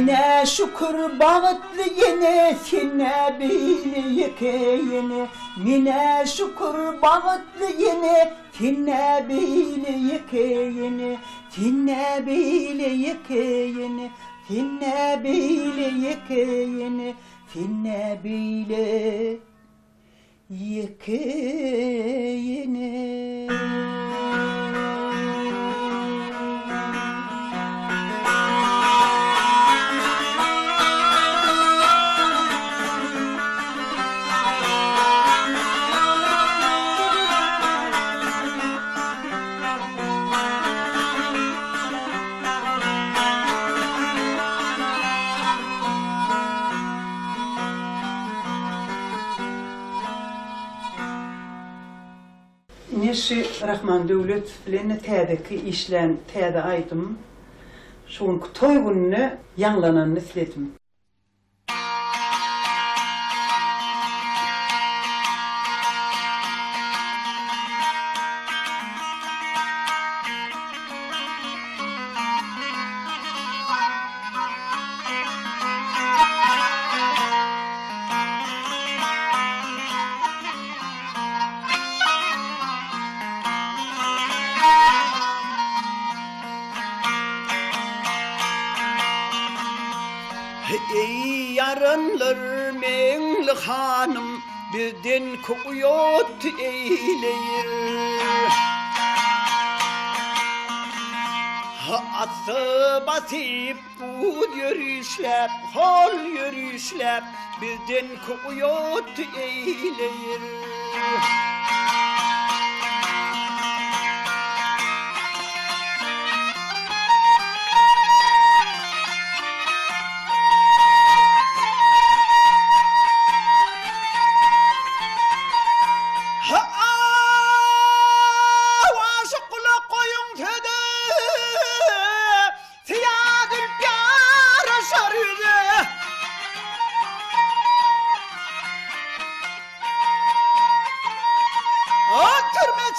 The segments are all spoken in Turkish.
Mine şükür bağıtlı yine sine bili yıkayını. Mine şükür bağıtlı yine sine bili yıkayını. Sine bili yıkayını. Sine bili yıkayını. Sine bili yıkayını. Neşi Rahman Devlet bilen tädeki işlen täde aydım. Şoň toy gününe ýanglananyny siledim. Ey yarınlar menli hanım birden kuyut eyleyir. Atı basıp kud yürüyüşlep, hol yürüyüşlep birden kuyut eyleyir.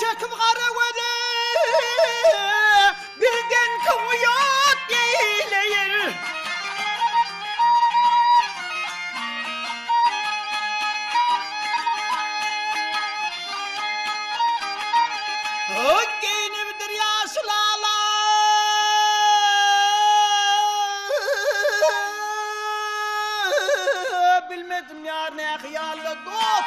Çekip karavada birden kuyut eyleyir. Giyinibidir yaşlala bilmedim yar ne hıyarlı dost.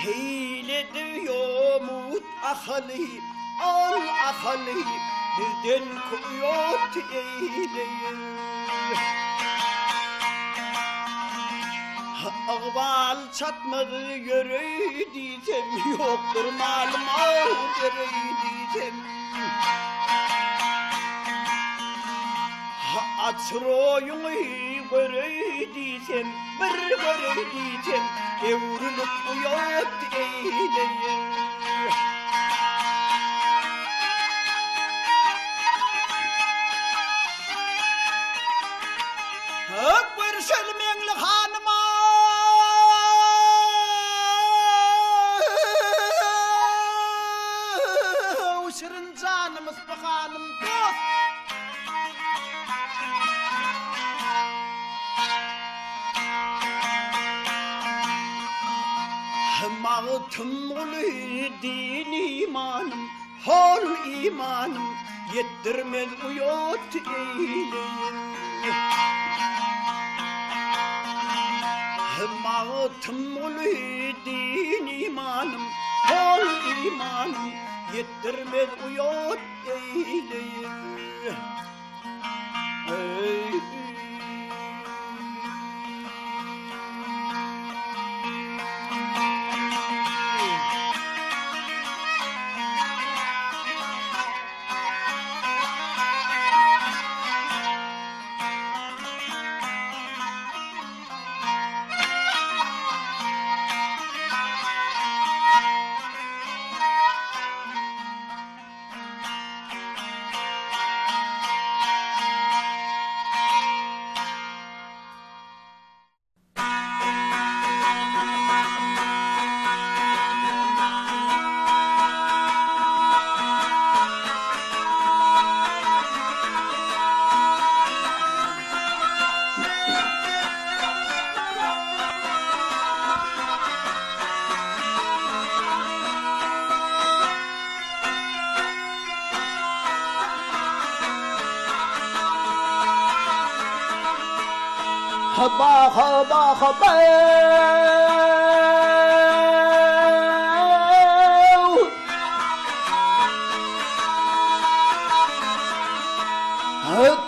Seylediyor mut ahali, al ahali, birden kuyut eyleyir. Ağval çatmadı yürüydüysem, yoktur malım al yürüydüysem. Açroyunu görüydüysem, bir görüydüysem, evrilip uyut eyleyir. Görüşelim menli hanıma, uşırın canımız bu hanım dost. Mağtım ulu din imanım, hol imanım, yettirmez uyut eyleyir. Mağtım ulu din imanım, hol imanım, yettirmez uyut eyleyir.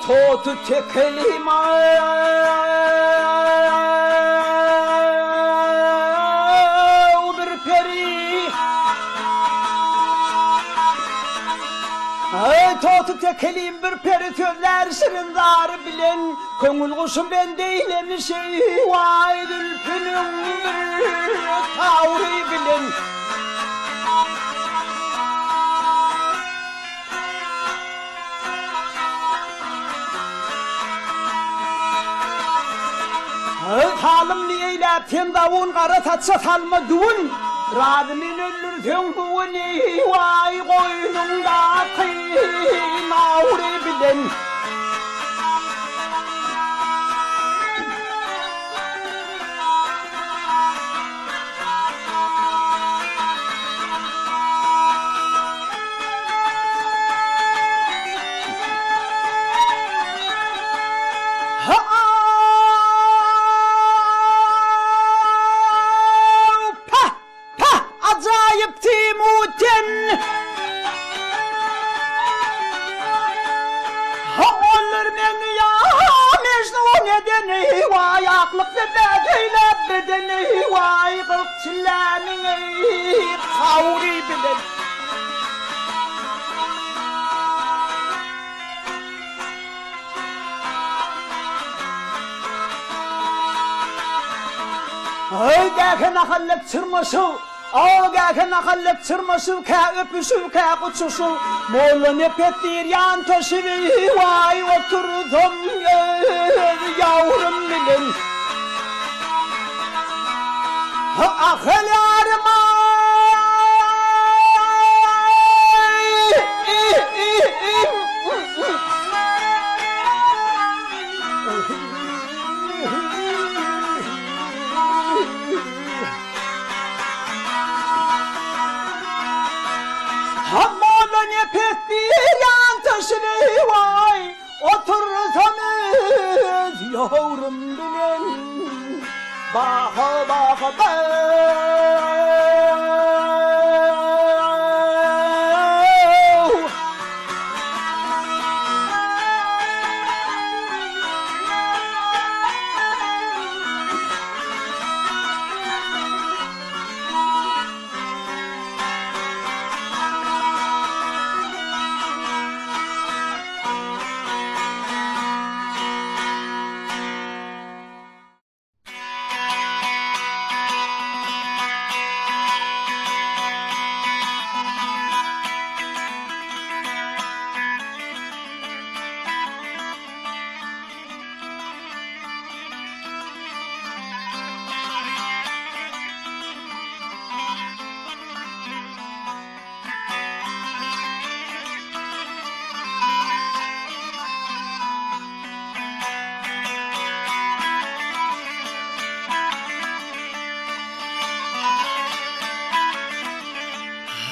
Totu tekelima bir peri Totu tekelim bir peri tözler şırınlar bilen Köngül kuşum ben değilim şey vay dülpünüm bir tavri bilen Halım niyeyle tendavun kara tatsa salma duvun Radmin ölür tenguvun vay koynunda kıynavri bilen Ağâkına hallet çırmaşı, ağâkına hallet çırmaşı, ka öpüşü, ka kuçuşu, Moğlu nepettir yan taşı, vay oturdum yavrum bilin. Ahıl yarıma, Hammalı nepettir yan taşını vay otursam yavrum bilin Baha baha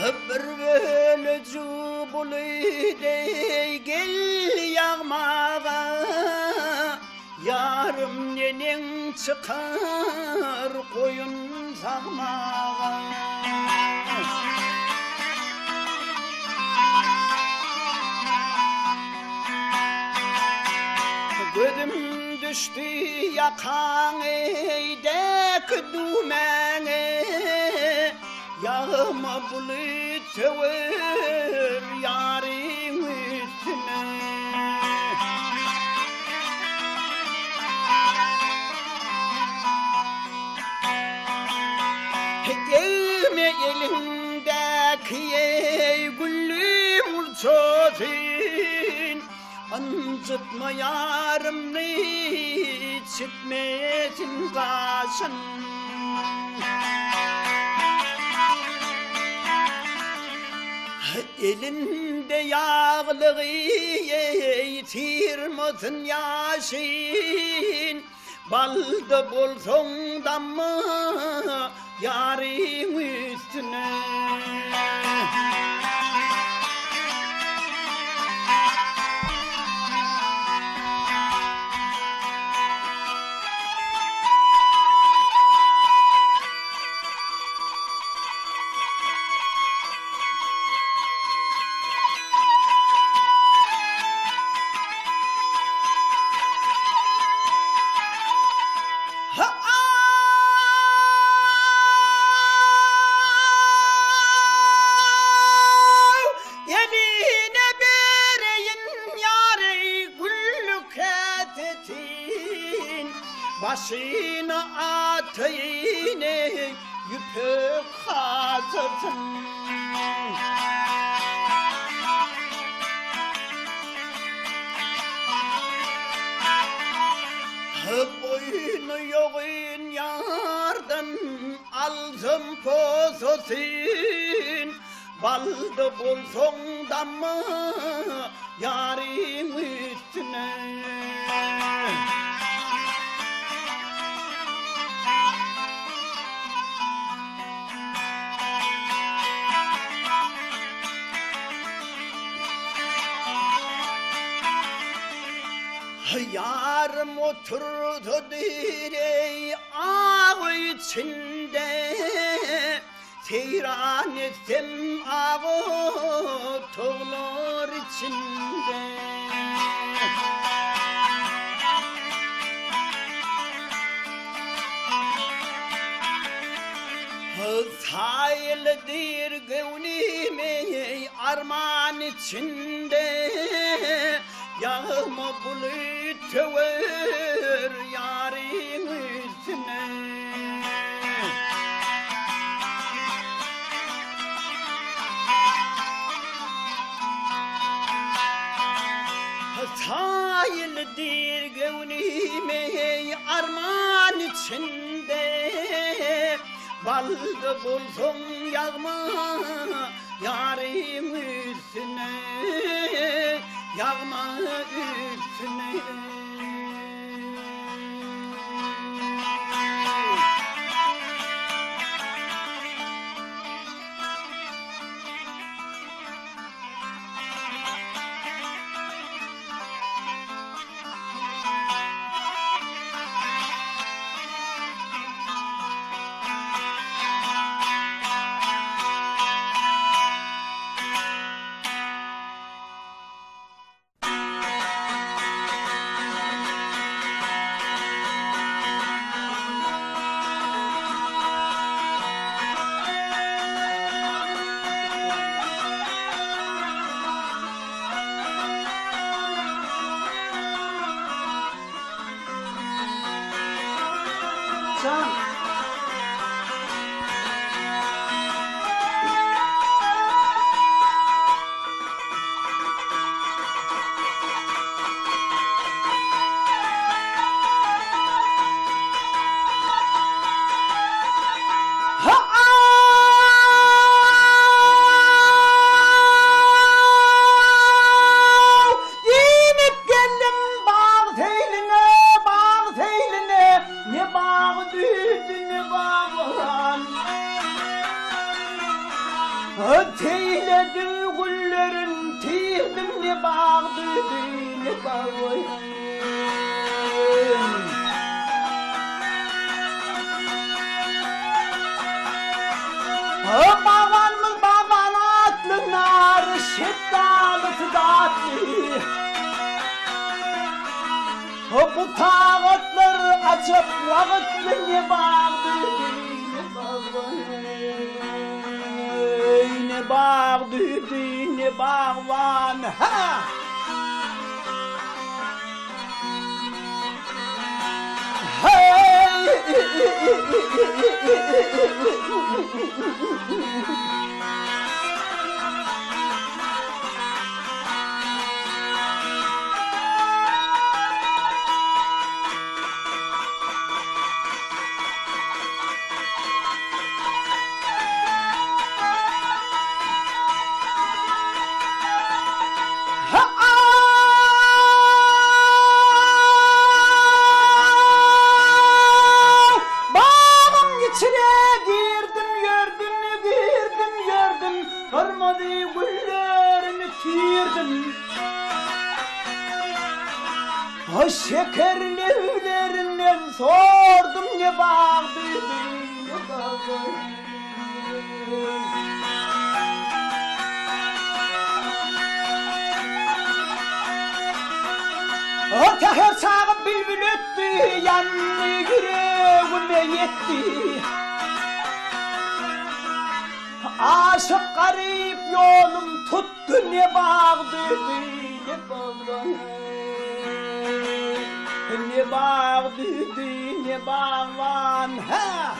Bir böyle cubuluyde gel yağmağa Yarım nenen çıkar koyun sağmağa Gözüm düştü yakan eydek dumene Yağma bulut sever yarın üstüne Gelme elindeki güllüm uçosun Ancıtma yarımını çıkmesin başın Elinde yağlığı yitirmesin yaşın Balda bulsun da mı yarın üstüne Yine ateyine yüpük hazırdım. Boynu yoğun yardan aldım pozosin. Baldı bulsun da mı yarim üstüne. Yarım oturdu direy ağ içinde, seyran etsem ağı toğlar içinde. Sahildir gönlüm arman içinde, yağma bulut ver yarın üstüne. Sahildir gönlüm arman içinde, baldı bulsun yağma yarım üstüne, yağma üstüne. Teyledim güllerin, teyledim ne bağdı, ne bağdı. Babanımız baban atlı nar, şeddalısı dağıtlı. Bu tağıtlar açıp vakıtlı ne bağdı, ne bağdı. Ne bağdı, ne bağvan, ha! Hey! Şekerli evlerinden sordum ne bağdı, ne bağdı. Teher sağıp bülbül öttü, yanlı yüreğime yetti. Aşık garip yolum tuttu, ne bağdı, ne bağdı. Ne bağdı ne bağlan ha.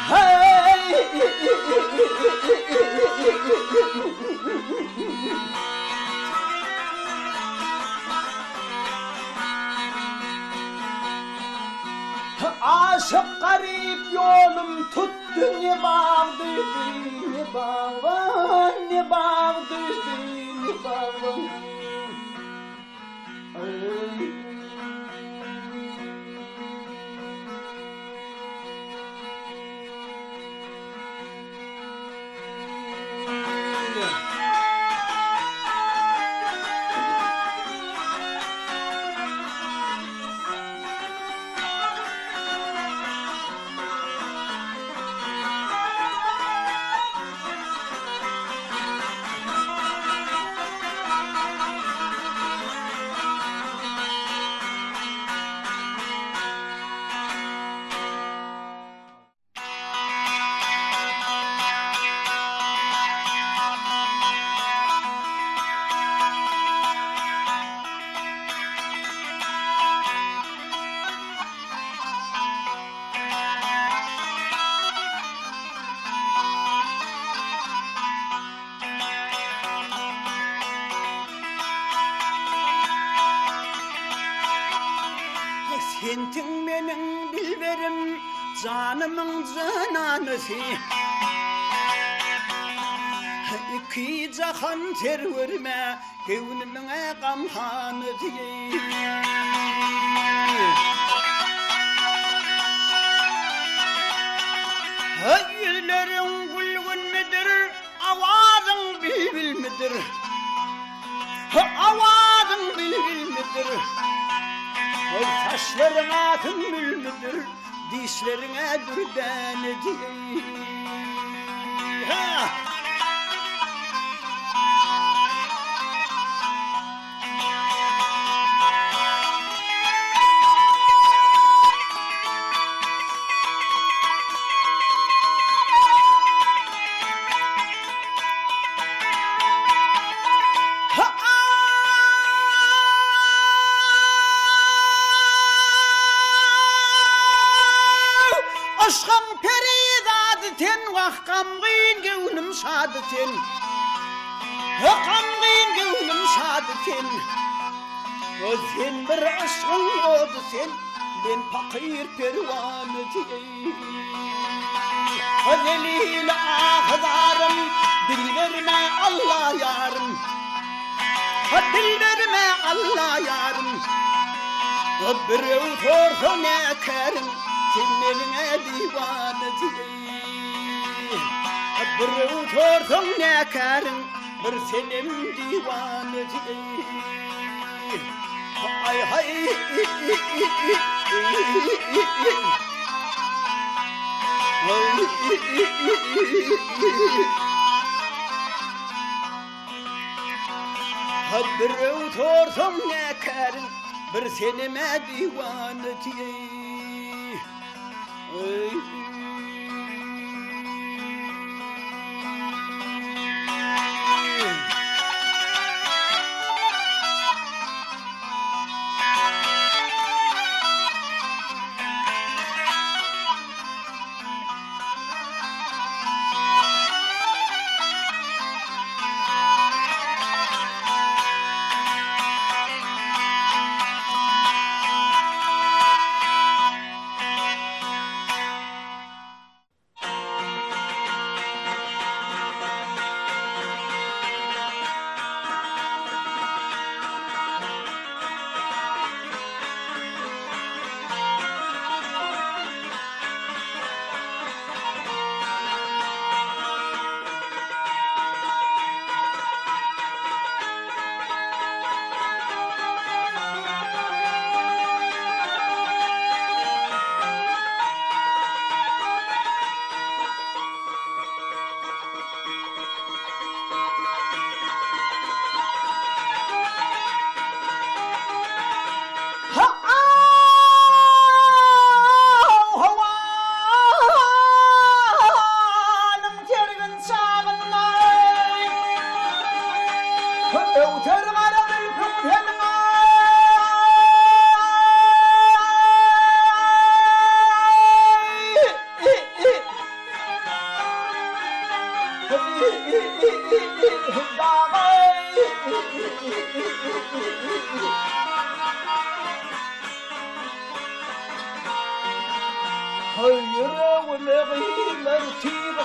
Hey. Aşık garip yolum tuttu ne bağdı ne bağlan ne bağdı ne bağlan. Sentin benim dilberim, canımın cananısı. İki cahan terörme, gönlümün gamhanısı. Yüzlerin gülgün müdür, avazın bülbül müdür? Avazın bülbül müdür? Saçlarına tümbül müdür, dişlerine dürdenedir. Aşkım peridadetin, vah kamgın gönlüm şadetin. Kamgın gönlüm şadetin. Sen bir aşkın oldu sen, ben fakir pervanetin. Zelil ahdarım, dil verme Allah yarım. Dil verme Allah yarım. Bir utorsun ekerim, senin eline divaneti. Bir utorsun ekerim, bir senin divaneti. Hay hay. Bir utorsun ekerim, bir senime divaneti.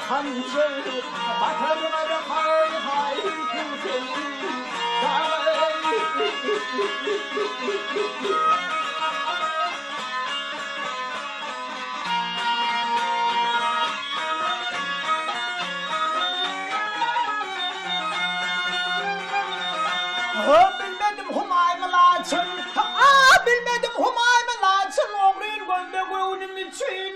한절 마타르마르 하이 그대는 bilmedim humayma laçın bilmedim humayma laçın oğrin gönde gönüm için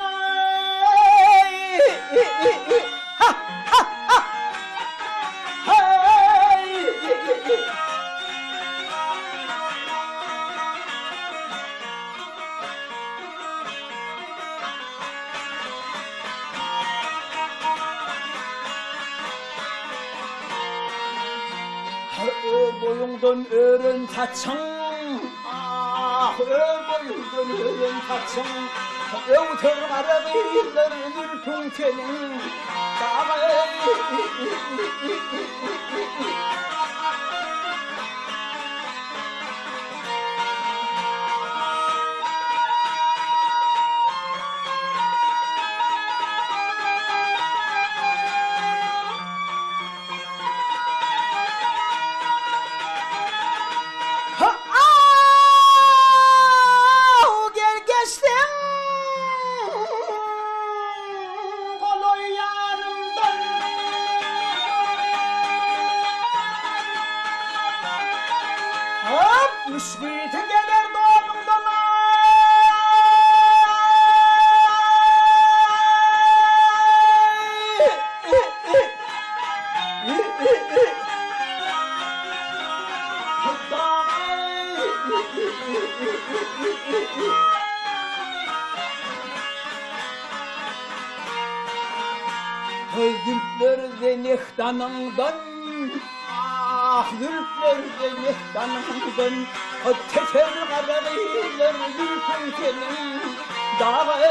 boyundan örün taçın boyundan örün taçın öğütür arabaylar ürkün senin Müşbiti gelir doğumdan Gülplerden ihtanından gülplerden ihtanından teker kararıylar gülpün senin dağı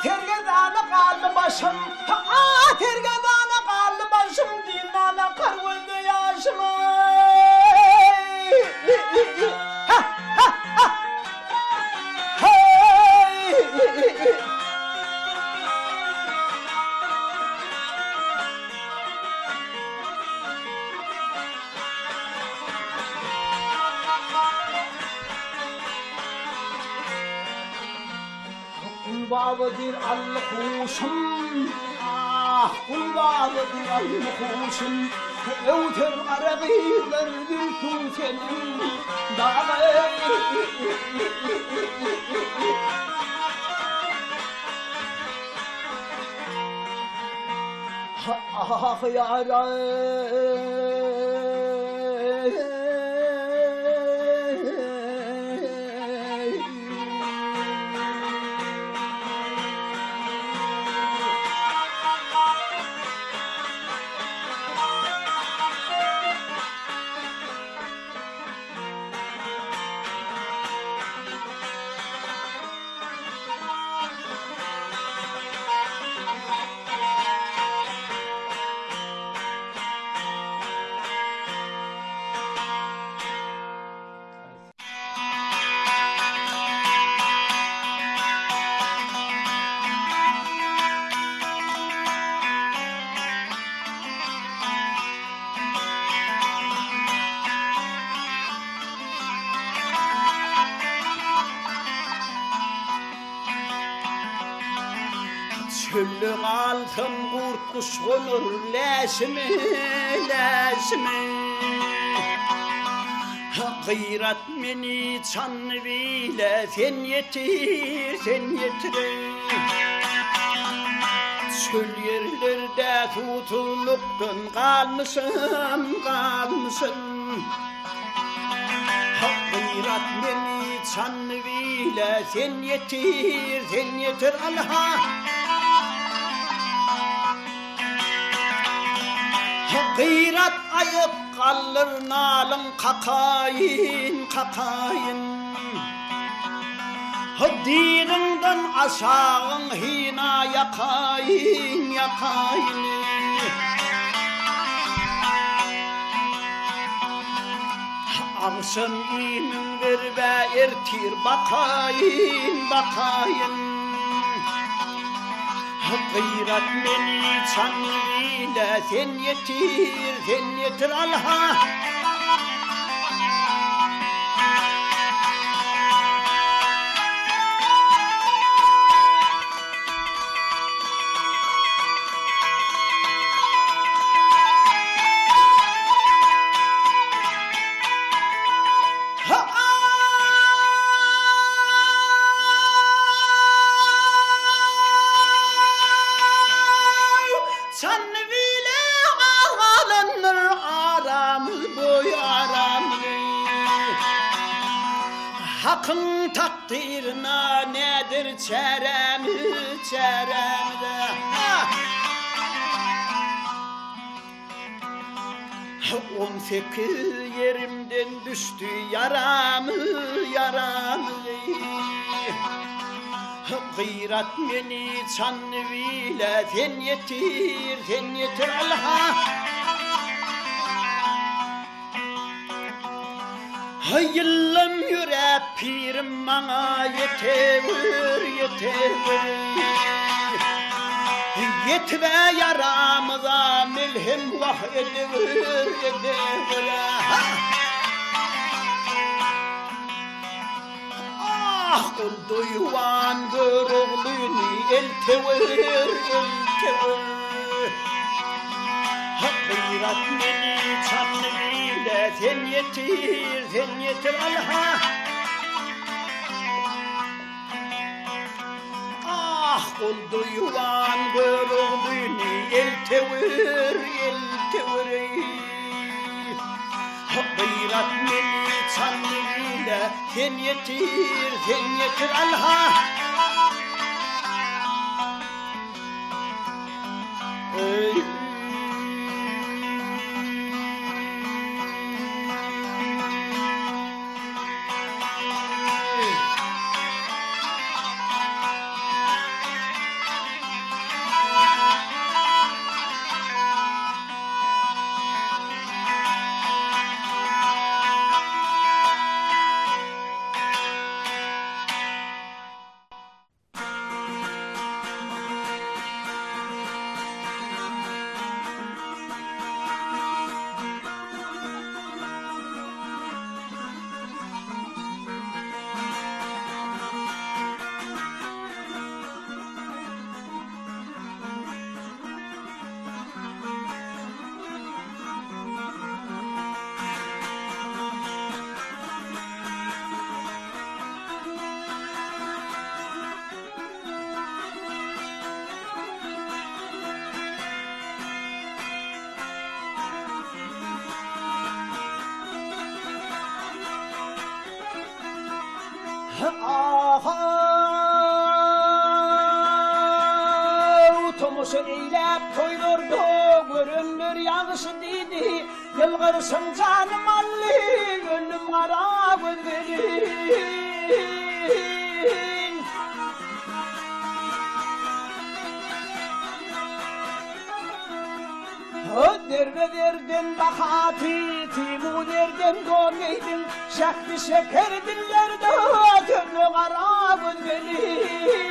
tergedana kaldı başım tergedana kaldı başım dinana kargıldı yaşım Kulbabadır al-kuşum kulbabadır al-kuşum öğütür arabiyler gülkün senin dağı Çöllük altın kurtkuş konur leşimi leşimi Gıyrat meni çanlı bile sen yetir Çöl yerlerde tutuluktan kalmışım Gıyrat meni çanlı bile sen yetir Allah Gıyrat ayıp kalır nalın kakayın Dininden aşağın hina yakayın yakayın. Akşam imin ver ve ertir bakayın bakayın. Gıyrat beni çanlıyla sen yetir Allah'a. Hakkın takdirine nedir çeremde On fikir yerimden düştü yaramı Gıyrat beni çanvile sen yetir Allah'a Hayırlım yüre pirim bana yeter Yetve yaramıza milhim vah ediver Ah oldu yuvan gör oğlunu eltever Gıyrat beni çanlıyla sen yetir Allah'a Ah oldu yuvan gör oğlunu eltever Gıyrat beni çanlıyla sen yetir Allah'a Tomuşu eylep koydurdu görünür yağışı dedi Yılgırsın canım allı gönlüm ara gözlerin Derden bakati timu nereden doğmaydın Şaklı şeker dillerde gönlüm ara gözlerin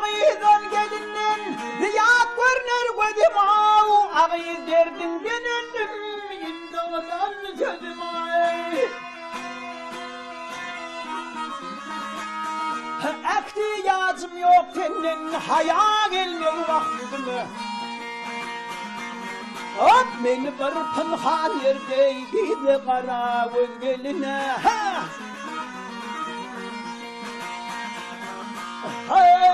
Ağıydan gelinden riyad görünür gözüm Ağıyı derdin ben önüm İmdağdan sözüm Ehtiyacım yok senin haya gelmiyor vaktime Hop beni bir pınhan yerdeydi kara göz geline Hey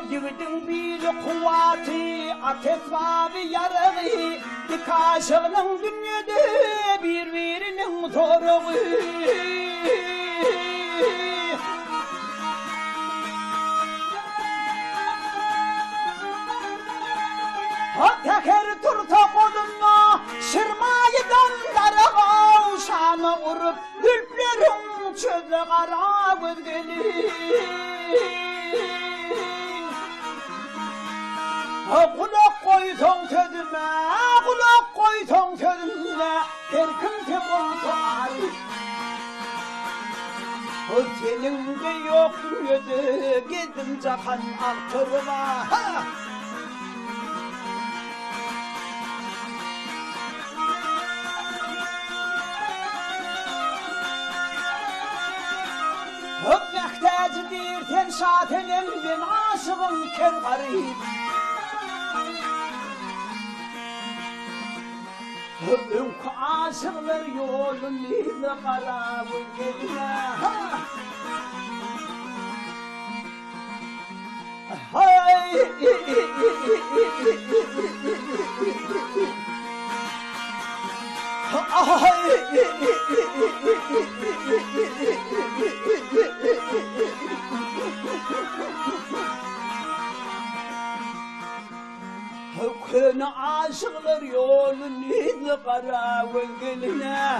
Yigidin bir kuvveti ateş var yarığı İki aşığının dünyada birbirinin zoruğu Teker turta koluna şırmayıdan darağa uşağını vurup Ülplerin çözü kara gözgeli Kulak koysan sözüme, kulak koysan sözüme Her kimse bulsar Senin de yok dünyada gezdim cahan altırma Mehtacıdır sen şatenem ben aşığım ken garip Önkü aşıklar yolun neydi karabı gelme Hay Köyüne aşıklar yolun neydi kara gölgeline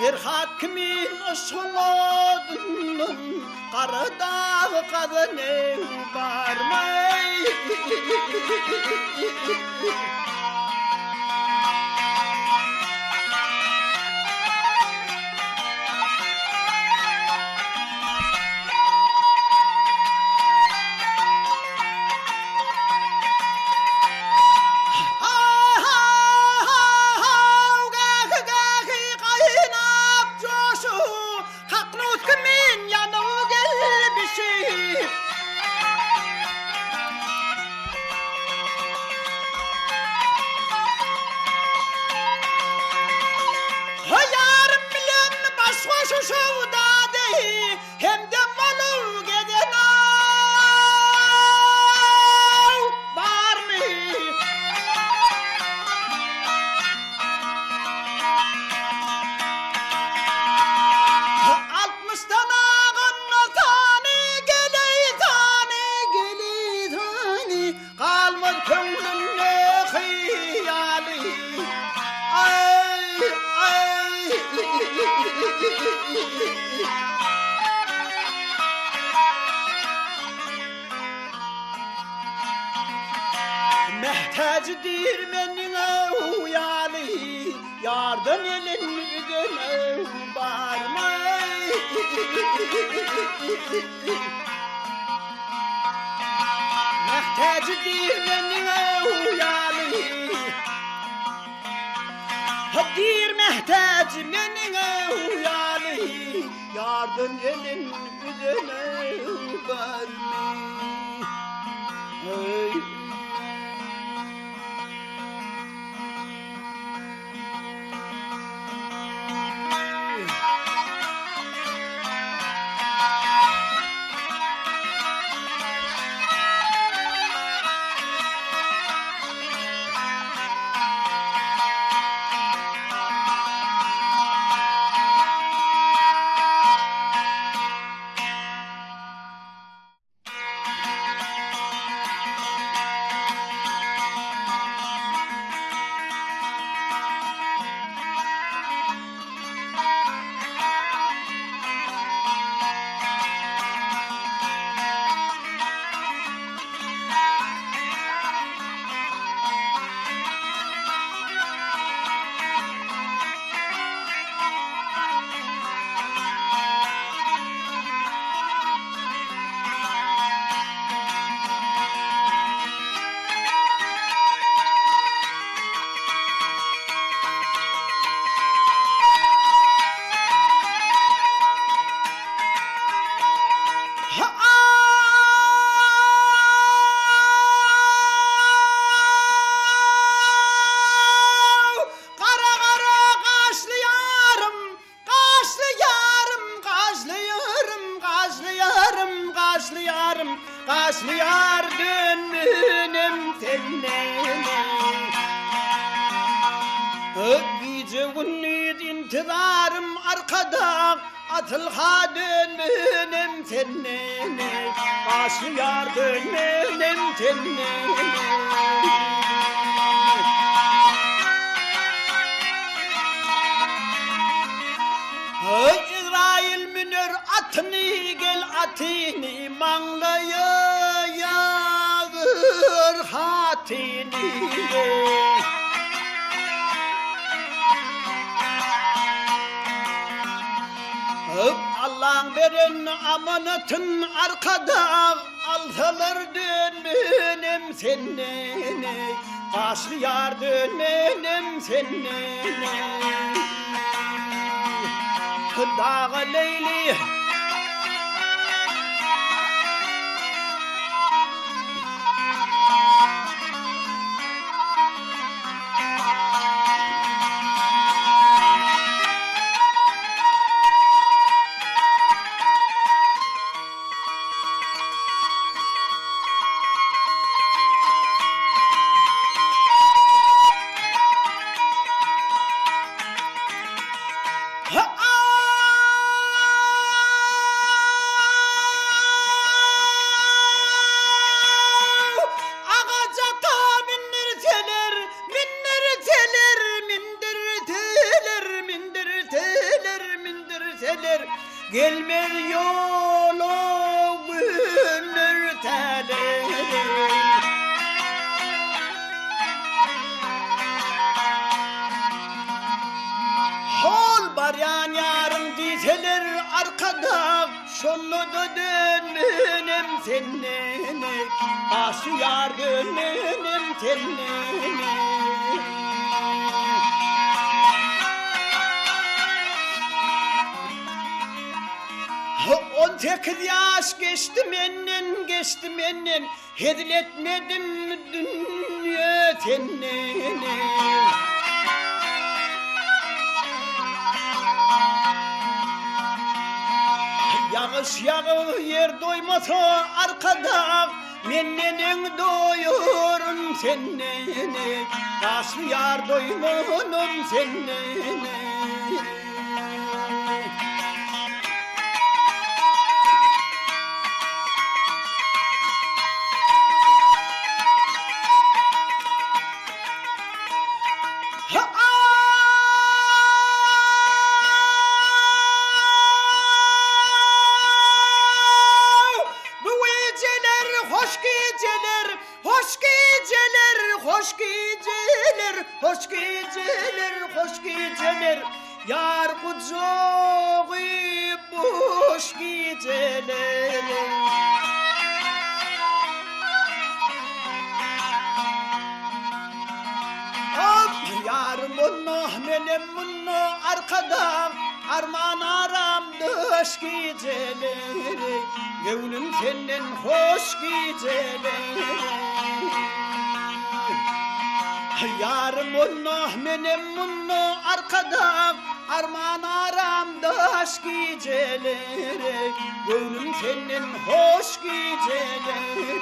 Bir hakimin ışınladın Karıdağı kadını varmay Mehtacı dirmenine uyalı, yardım elin yüzüne varmay. Mehtacı dirmenine uyalı, dir mehtacı menine uyalı, yardım elin yüzüne varmay. Kaşlıyar dönmünem seninle. Gece gündüz intidarım arkada, atılha dönmünem seninle. Kaşlıyar dönmünem seninle. İsrail münir atını gel atını manlaya yağır hatini. Allah'ın veren amanatın arkada, alsalar dönmenem seninle. Kaşlıyar dönmenem seninle. Dağa Leyli gelmer yolu günür teler. Hol baryan yarın dizeler arkada, şonu da dönmenem seninle. Aşı yar dönmenem seninle. 18 yaş geçti menden, hediletmedim dünya tenine. Yağış yağır yer doymasa arkada, menden doyurun senne. Taşlı yar doymunum senne. Hoş geceler, hoş geceler, hoş geceler, hoş geceler. Yar kucağı boş geceler. Yarım bunu, benim bunu arkada arman aram dış geceleri. Gönlüm senden hoş geceleri. Yarım bunu, benim bunu arkada arman aram dış geceleri. Gönlüm senden hoş geceleri.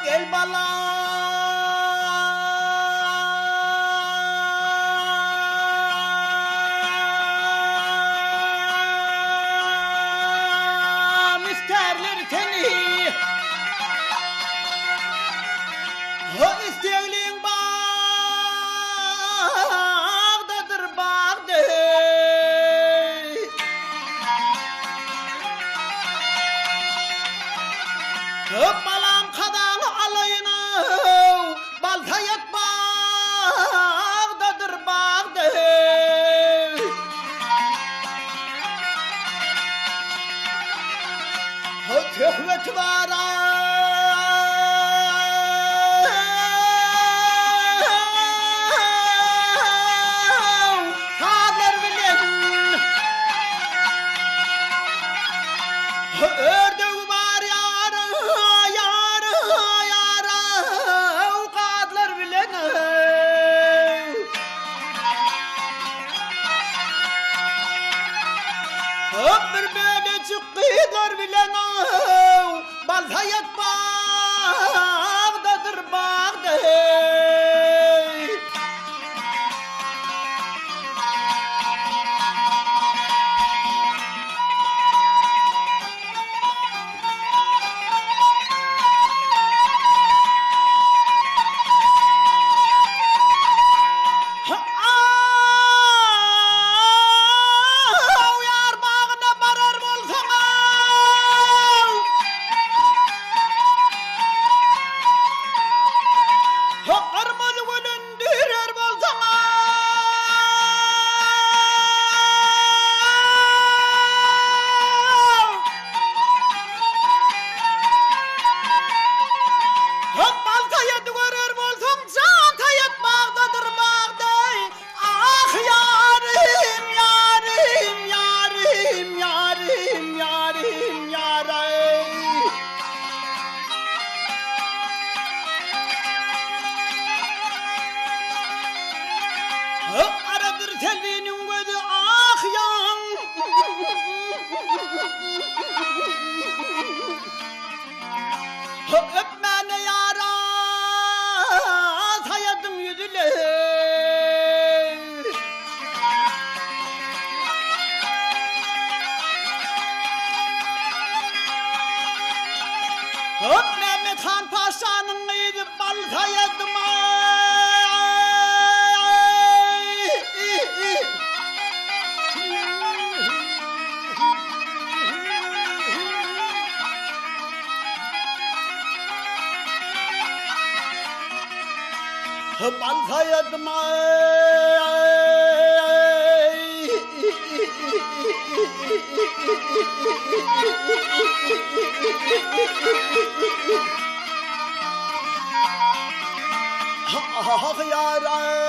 Gel balam isterler seni. O isteğin bağdadır bağda. Balam kadalı alayına balta yatmağdadır bağda. Töhvet var kadar bilen ördüğü var yarı yarı yarı kadar bilen bir böyle çıktılar bilen balta yatmağdadır bağda. Yar bağına barar bolsan armalı gülündürer bolsan baltaya düverer bolsan çanta yatmağdadır bağda. Ah yarim yarim yarim yarim yarim yarim. Aradır telvinin gözü ah yan. Öpmene yara sayadım yüzüler. Mehmet Han Paşa'nın iyiydi balta yadım. Balta yadım. ah yaram